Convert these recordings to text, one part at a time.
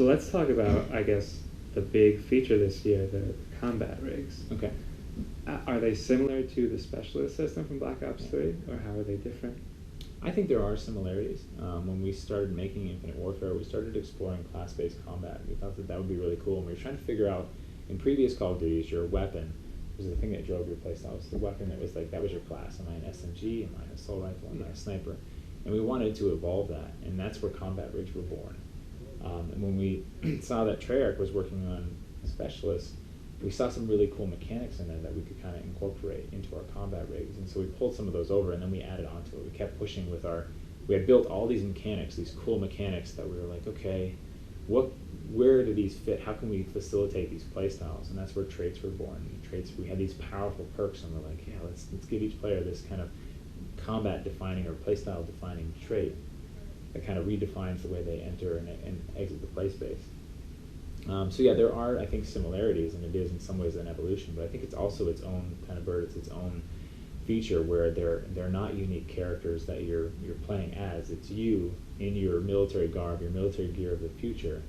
So let's talk about, I guess, the big feature this year, the combat rigs. Okay. Are they similar to the specialist system from Black Ops 3, or how are they different? I think there are similarities. When we started making Infinite Warfare, we started exploring class-based combat. We thought that that would be really cool, and we were trying to figure out, in previous Call of Duties, your weapon was the thing that drove your playstyle. It was the weapon that was like, that was your class. Am I an SMG? Am I an assault rifle? Am I a sniper? And we wanted to evolve that, and that's where combat rigs were born. And when we saw that Treyarch was working on Specialists, we saw some really cool mechanics in there that we could kind of incorporate into our combat rigs. And so we pulled some of those over, and then we added onto it. We kept pushing with we had built all these mechanics, these cool mechanics that we were like, okay, where do these fit? How can we facilitate these playstyles? And that's where traits were born. We had these powerful perks, and we're like, yeah, let's give each player this kind of combat-defining or playstyle-defining trait that kind of redefines the way they enter and exit the play space. So yeah, there are, I think, similarities, and it is in some ways an evolution, but I think it's also its own kind of bird. It's its own feature where they're not unique characters that you're playing as. It's you in your military garb, your military gear of the future,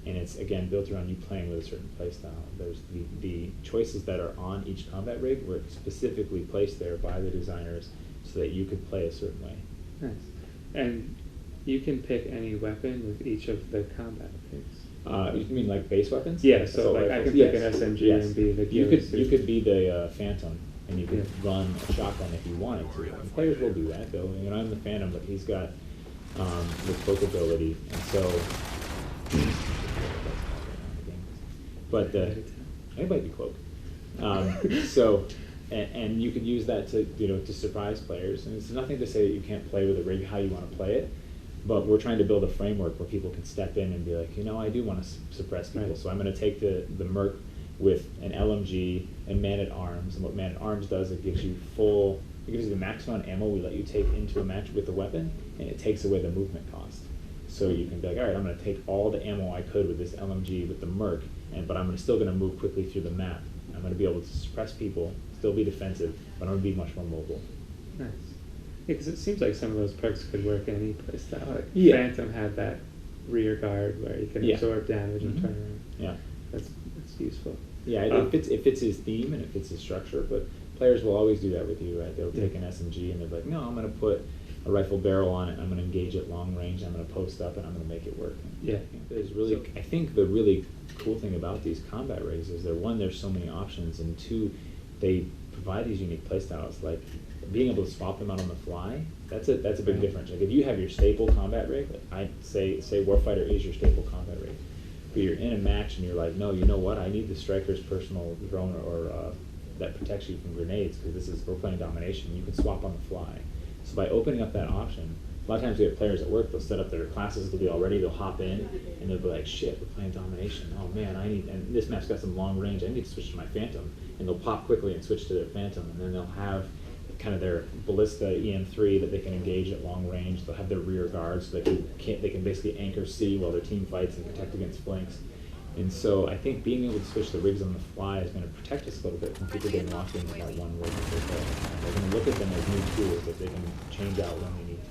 and it's again built around you playing with a certain play style. There's the choices that are on each combat rig were specifically placed there by the designers so that you could play a certain way. Nice. And you can pick any weapon with each of the combat rigs. You mean like base weapons? Yeah, so like I can pick an SMG and be the You could be the Phantom, and you could run a shotgun if you wanted to. And players will do that, though. You know, I'm the Phantom, but he's got the cloak ability, and so. But anybody be cloak. So, and you could use that to surprise players. And it's nothing to say that you can't play with a rig how you want to play it. But we're trying to build a framework where people can step in and be like, I do want to suppress people, right. So I'm going to take the Merc with an LMG and man-at-arms. And what man-at-arms does, it gives you the maximum ammo we let you take into a match with the weapon, and it takes away the movement cost. So you can be like, all right, I'm going to take all the ammo I could with this LMG with the Merc, but I'm still going to move quickly through the map. I'm going to be able to suppress people, still be defensive, but I'm going to be much more mobile. Nice. Yeah, because it seems like some of those perks could work in any playstyle. Like Phantom had that rear guard where you can absorb damage and turn around. Yeah, that's useful. Yeah, it fits his theme and it fits his structure, but players will always do that with you, right? They'll take an SMG and they're like, no, I'm going to put a rifle barrel on it, I'm going to engage it long range, I'm going to post up, and I'm going to make it work. I think the really cool thing about these combat rigs is there's so many options, and two, they provide these unique playstyles. Like being able to swap them out on the fly, that's a big difference. Like if you have your staple combat rig, like I'd say Warfighter is your staple combat rig, but you're in a match and you're like, no, you know what? I need the Striker's personal drone or that protects you from grenades because we're playing domination. You can swap on the fly. So by opening up that option, a lot of times we have players at work, they'll set up their classes, they'll be all ready, they'll hop in, and they'll be like, shit, we're playing domination. Oh man, and this map's got some long range, I need to switch to my Phantom. And they'll pop quickly and switch to their Phantom, and then they'll have kind of their Ballista EM3 that they can engage at long range. They'll have their rear guard, so they can basically anchor C while their team fights and protect against flanks. And so I think being able to switch the rigs on the fly is going to protect us a little bit from people getting locked into that one rig. They're going to look at them as new tools that they can change out when they need to.